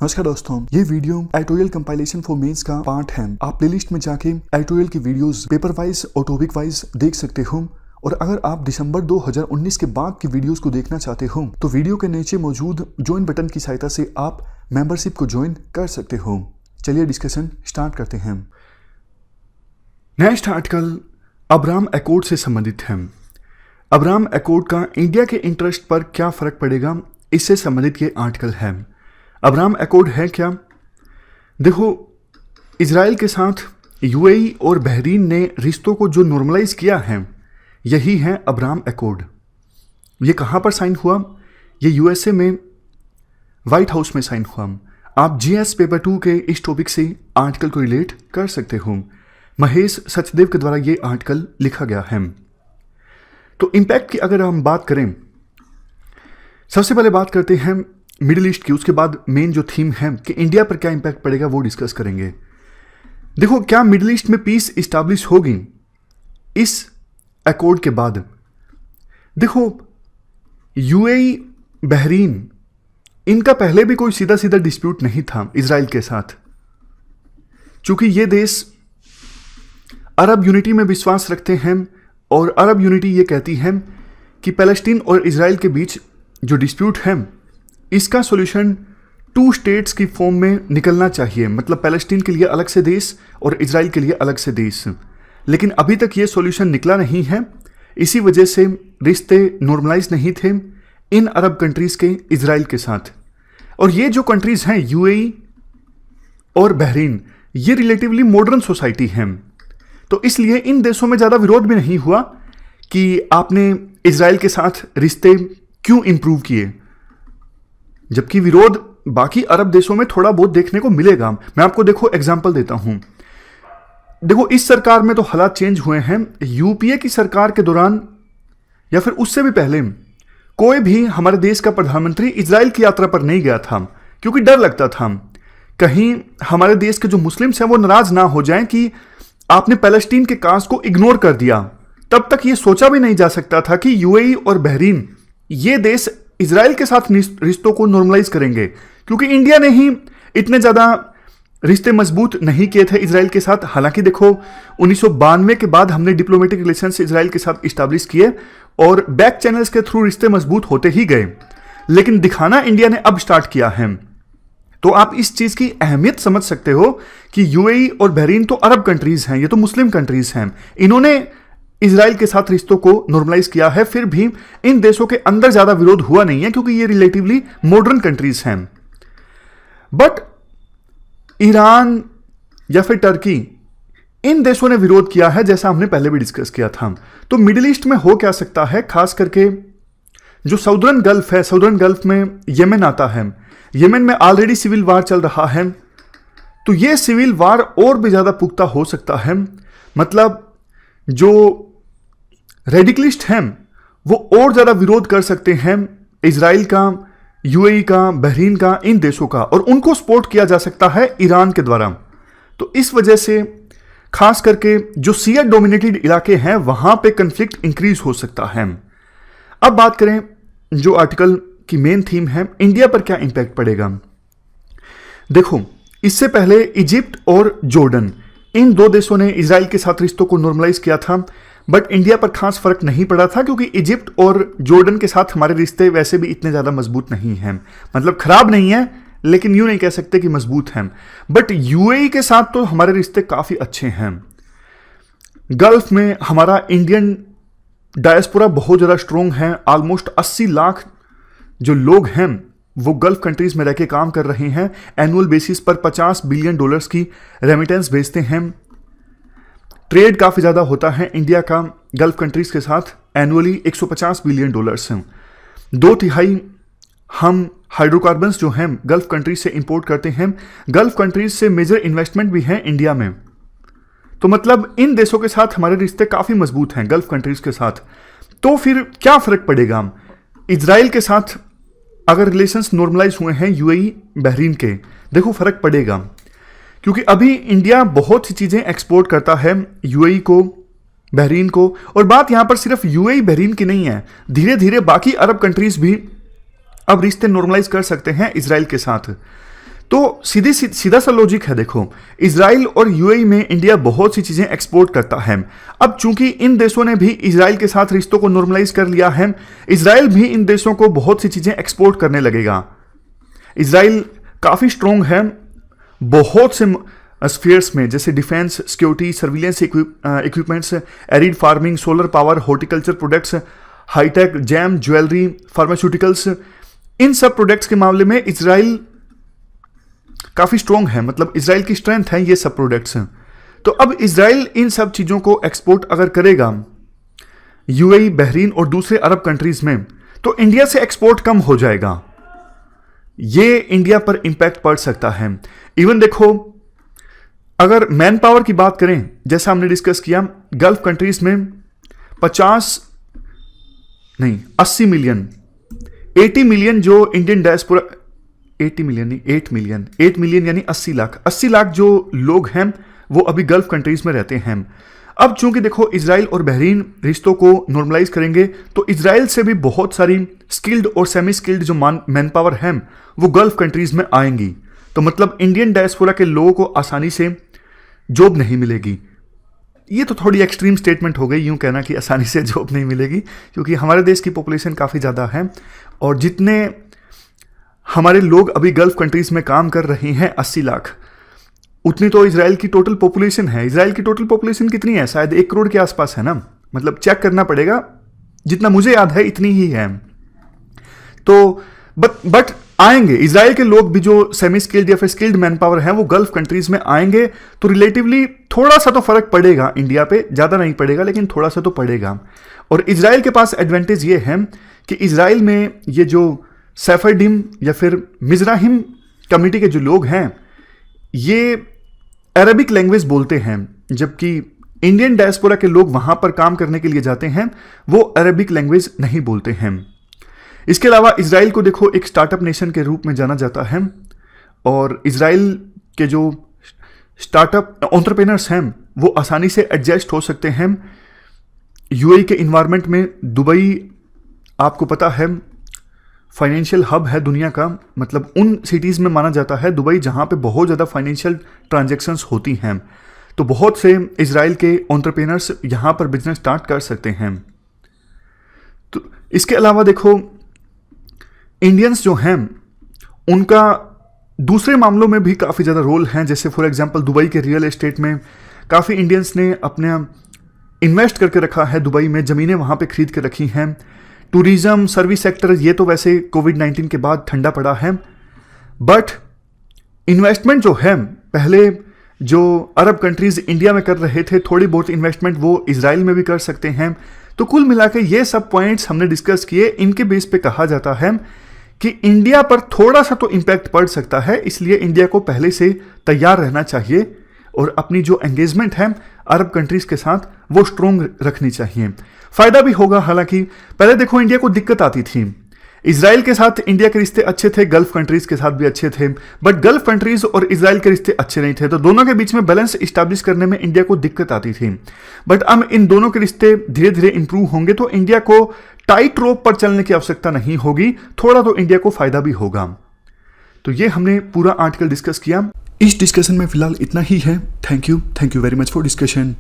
नमस्कार दोस्तों, ये video editorial compilation for mains का पार्ट है। आप प्लेलिस्ट में जाके एडिटोरियल की वीडियोस पेपर वाइज और टॉपिक वाइज देख सकते हो। और अगर आप दिसंबर 2019 के बाद की वीडियोस को देखना चाहते हो तो वीडियो के नीचे मौजूद ज्वाइन बटन की सहायता से आप मेंबरशिप को ज्वाइन कर सकते हो। चलिए डिस्कशन स्टार्ट करते हैं। नेक्स्ट आर्टिकल अब्राहम एकॉर्ड से संबंधित है। अब्राहम एकॉर्ड का इंडिया के इंटरेस्ट पर क्या फर्क पड़ेगा, इससे संबंधित ये आर्टिकल है। अब्राहम एकॉर्ड है क्या? देखो, इजराइल के साथ यूएई और बहरीन ने रिश्तों को जो नॉर्मलाइज किया है, यही है अब्राहम एकॉर्ड। ये कहाँ पर साइन हुआ? ये यूएसए में व्हाइट हाउस में साइन हुआ। आप जीएस पेपर 2 के इस टॉपिक से आर्टिकल को रिलेट कर सकते हो। महेश सचदेव के द्वारा ये आर्टिकल लिखा गया है। तो इम्पैक्ट की अगर हम बात करें, सबसे पहले बात करते हैं मिडिल ईस्ट की, उसके बाद मेन जो थीम है कि इंडिया पर क्या इंपैक्ट पड़ेगा वो डिस्कस करेंगे। देखो, क्या मिडिल ईस्ट में पीस इस्टेब्लिश होगी इस एकॉर्ड के बाद? देखो, यूएई बहरीन, इनका पहले भी कोई सीधा सीधा डिस्प्यूट नहीं था इजराइल के साथ, क्योंकि ये देश अरब यूनिटी में विश्वास रखते हैं और अरब यूनिटी ये कहती है कि पैलेस्टीन और इजराइल के बीच जो डिस्प्यूट है, इसका सॉल्यूशन 2 स्टेट्स की फॉर्म में निकलना चाहिए। मतलब पैलेस्टीन के लिए अलग से देश और इजराइल के लिए अलग से देश। लेकिन अभी तक ये सॉल्यूशन निकला नहीं है। इसी वजह से रिश्ते नॉर्मलाइज नहीं थे इन अरब कंट्रीज के इजराइल के साथ। और ये जो कंट्रीज हैं यूएई और बहरीन, ये रिलेटिवली मॉडर्न सोसाइटी हैं। तो इसलिए इन देशों में ज़्यादा विरोध भी नहीं हुआ कि आपने इजराइल के साथ रिश्ते क्यों इंप्रूव किए, जबकि विरोध बाकी अरब देशों में थोड़ा बहुत देखने को मिलेगा। मैं आपको देखो एग्जांपल देता हूं। देखो, इस सरकार में तो हालात चेंज हुए हैं। यूपीए की सरकार के दौरान या फिर उससे भी पहले कोई भी हमारे देश का प्रधानमंत्री इजराइल की यात्रा पर नहीं गया था, क्योंकि डर लगता था कहीं हमारे देश के जो मुस्लिम्स हैं वो नाराज ना हो जाएं कि आपने पैलेस्टीन के काज को इग्नोर कर दिया। तब तक ये सोचा भी नहीं जा सकता था कि यूएई और बहरीन ये देश इजराइल के साथ रिश्तों को नॉर्मलाइज करेंगे, क्योंकि इंडिया ने ही इतने ज़्यादा रिश्ते मजबूत नहीं किए थे इजराइल के साथ। हालांकि देखो, 1992 के बाद हमने डिप्लोमेटिक रिलेशंस इजराइल के साथ इस्टेब्लिश किए और बैक चैनल्स के थ्रू रिश्ते मजबूत होते ही गए, लेकिन दिखाना इंडिया ने अब स्टार्ट किया है। तो आप इस चीज़ की अहमियत समझ सकते हो कि यूएई और बहरीन तो अरब कंट्रीज हैं, ये तो मुस्लिम कंट्रीज हैं। इन्होंने इजराइल के साथ रिश्तों को नॉर्मलाइज किया है, फिर भी इन देशों के अंदर ज्यादा विरोध हुआ नहीं है, क्योंकि ये रिलेटिवली मॉडर्न कंट्रीज हैं। बट ईरान या फिर टर्की, इन देशों ने विरोध किया है, जैसा हमने पहले भी डिस्कस किया था। तो मिडिल ईस्ट में हो क्या सकता है, खास करके जो साउदर्न गल्फ है, साउदर्न गल्फ में येमेन आता है। येमेन में ऑलरेडी सिविल वार चल रहा है, तो ये सिविल वार और भी ज्यादा पुख्ता हो सकता है। मतलब जो रेडिकलिस्ट हैं वो और ज़्यादा विरोध कर सकते हैं इजराइल का, यूएई का, बहरीन का, इन देशों का, और उनको सपोर्ट किया जा सकता है ईरान के द्वारा। तो इस वजह से खास करके जो शिया डोमिनेटेड इलाके हैं वहां पे कन्फ्लिक्ट इंक्रीज हो सकता है। अब बात करें जो आर्टिकल की मेन थीम है, इंडिया पर क्या इंपैक्ट पड़ेगा। देखो, इससे पहले इजिप्ट और जॉर्डन, इन 2 देशों ने इजराइल के साथ रिश्तों को नॉर्मलाइज किया था, बट इंडिया पर खास फर्क नहीं पड़ा था, क्योंकि इजिप्ट और जॉर्डन के साथ हमारे रिश्ते वैसे भी इतने ज़्यादा मजबूत नहीं हैं। मतलब खराब नहीं है, लेकिन यूं नहीं कह सकते कि मजबूत हैं। बट यूएई के साथ तो हमारे रिश्ते काफ़ी अच्छे हैं। गल्फ में हमारा इंडियन डायस्पोरा बहुत ज़्यादा स्ट्रोंग है। ऑलमोस्ट 80 लाख जो लोग हैं वो गल्फ कंट्रीज में रह के काम कर रहे हैं। एनुअल बेसिस पर $50 बिलियन की रेमिटेंस भेजते हैं। ट्रेड काफ़ी ज़्यादा होता है इंडिया का गल्फ कंट्रीज के साथ, एनुअली $150 बिलियन हैं। 2/3 हम हाइड्रोकार्बन्स जो हैं गल्फ कंट्रीज से इंपोर्ट करते हैं। गल्फ कंट्रीज से मेजर इन्वेस्टमेंट भी है इंडिया में। तो मतलब इन देशों के साथ हमारे रिश्ते काफ़ी मजबूत हैं गल्फ कंट्रीज के साथ। तो फिर क्या फ़र्क पड़ेगा इजराइल के साथ अगर रिलेशंस नॉर्मलाइज हुए हैं यूएई बहरीन के? देखो, फर्क पड़ेगा, क्योंकि अभी इंडिया बहुत सी चीज़ें एक्सपोर्ट करता है यूएई को, बहरीन को। और बात यहाँ पर सिर्फ यूएई बहरीन की नहीं है, धीरे धीरे बाकी अरब कंट्रीज भी अब रिश्ते नॉर्मलाइज कर सकते हैं इजराइल के साथ। तो सीधा सा लॉजिक है, देखो इजराइल और यूएई में इंडिया बहुत सी चीजें एक्सपोर्ट करता है। अब चूंकि इन देशों ने भी इजराइल के साथ रिश्तों को नॉर्मलाइज कर लिया है, इजराइल भी इन देशों को बहुत सी चीजें एक्सपोर्ट करने लगेगा। इजराइल काफी स्ट्रांग है बहुत से स्फीयर्स में, जैसे defence, security, surveillance equipments, arid farming, solar power, horticulture products, hitech, gem, jewellery, pharmaceuticals, इन सब प्रोडक्ट्स के मामले में इजराइल काफी स्ट्रांग है, मतलब इजराइल की स्ट्रेंथ है ये सब प्रोडक्ट्स हैं। तो अब इजराइल इन सब चीजों को एक्सपोर्ट अगर करेगा यूएई, बहरीन और दूसरे अरब कंट्रीज में, तो इंडिया से एक्सपोर्ट कम हो जाएगा। ये इंडिया पर इंपैक्ट पड़ सकता है। इवन देखो, अगर मैन पावर की बात करें, जैसा हमने डिस्कस किया, गल्फ कंट्रीज में 80 मिलियन, 80 मिलियन जो इंडियन डायस्पोरा, 80 मिलियन नहीं, 8 मिलियन, 8 मिलियन यानी 80 लाख जो लोग हैं वो अभी गल्फ कंट्रीज में रहते हैं। अब चूंकि देखो इजराइल और बहरीन रिश्तों को नॉर्मलाइज करेंगे, तो इजराइल से भी बहुत सारी स्किल्ड और सेमी स्किल्ड जो मैन पावर है वो गल्फ कंट्रीज में आएंगी। तो मतलब इंडियन डायस्पोरा के लोगों को आसानी से जॉब नहीं मिलेगी। ये तो थोड़ी एक्सट्रीम स्टेटमेंट हो गई यूं कहना कि आसानी से जॉब नहीं मिलेगी, क्योंकि हमारे देश की पॉपुलेशन काफ़ी ज़्यादा है और जितने हमारे लोग अभी गल्फ कंट्रीज में काम कर रहे हैं 80 लाख, उतनी तो इजराइल की टोटल पॉपुलेशन है। इजराइल की टोटल पॉपुलेशन कितनी है? शायद 1 करोड़ के आसपास है ना, मतलब चेक करना पड़ेगा, जितना मुझे याद है इतनी ही है। तो बट आएंगे इजराइल के लोग भी जो सेमी स्किल्ड या फिर स्किल्ड मैन पावर है वो गल्फ कंट्रीज में आएंगे, तो रिलेटिवली थोड़ा सा तो फर्क पड़ेगा इंडिया पे, ज्यादा नहीं पड़ेगा लेकिन थोड़ा सा तो पड़ेगा। और इजराइल के पास एडवांटेज ये है कि इजराइल में ये जो सेफरडिम या फिर मिजराहिम कम्युनिटी के जो लोग हैं ये अरबिक लैंग्वेज बोलते हैं, जबकि इंडियन डायस्पोरा के लोग वहां पर काम करने के लिए जाते हैं वो अरबिक लैंग्वेज नहीं बोलते हैं। इसके अलावा इजराइल को देखो एक स्टार्टअप नेशन के रूप में जाना जाता है और इजराइल के जो स्टार्टअप एंटरप्रेन्योर्स हैं वो आसानी से एडजस्ट हो सकते हैं यूएई के इन्वायरमेंट में। दुबई आपको पता है फाइनेंशियल हब है दुनिया का, मतलब उन सिटीज़ में माना जाता है दुबई जहाँ पे बहुत ज़्यादा फाइनेंशियल ट्रांजैक्शंस होती हैं। तो बहुत से इजराइल के एंटरप्रेन्योर्स यहाँ पर बिजनेस स्टार्ट कर सकते हैं। तो इसके अलावा देखो इंडियंस जो हैं उनका दूसरे मामलों में भी काफ़ी ज़्यादा रोल हैं, जैसे फॉर एग्जांपल दुबई के रियल एस्टेट में काफ़ी इंडियंस ने अपने इन्वेस्ट करके रखा है, दुबई में ज़मीनें वहाँ पे खरीद के रखी हैं। टूरिज़्म, सर्विस सेक्टर, ये तो वैसे कोविड-19 के बाद ठंडा पड़ा है, बट इन्वेस्टमेंट जो है पहले जो अरब कंट्रीज़ इंडिया में कर रहे थे, थोड़ी बहुत इन्वेस्टमेंट वो इजराइल में भी कर सकते हैं। तो कुल मिलाकर ये सब पॉइंट्स हमने डिस्कस किए, इनके बेस पे कहा जाता है कि इंडिया पर थोड़ा सा तो इम्पैक्ट पड़ सकता है, इसलिए इंडिया को पहले से तैयार रहना चाहिए और अपनी जो एंगेजमेंट है अरब कंट्रीज के साथ वो स्ट्रोंग रखनी चाहिए। फायदा भी होगा, हालांकि पहले देखो इंडिया को दिक्कत आती थी, इजराइल के साथ इंडिया के रिश्ते अच्छे थे, गल्फ कंट्रीज के साथ भी अच्छे थे, बट गल्फ कंट्रीज और इजराइल के रिश्ते अच्छे नहीं थे, तो दोनों के बीच में बैलेंस इस्टेब्लिश करने में इंडिया को दिक्कत आती थी। बट अब इन दोनों के रिश्ते धीरे धीरे इंप्रूव होंगे तो इंडिया को टाइट रोप पर चलने की आवश्यकता नहीं होगी, थोड़ा तो इंडिया को फायदा भी होगा। तो ये हमने पूरा आर्टिकल डिस्कस किया। इस डिस्कशन में फिलहाल इतना ही है। Thank you very much for discussion.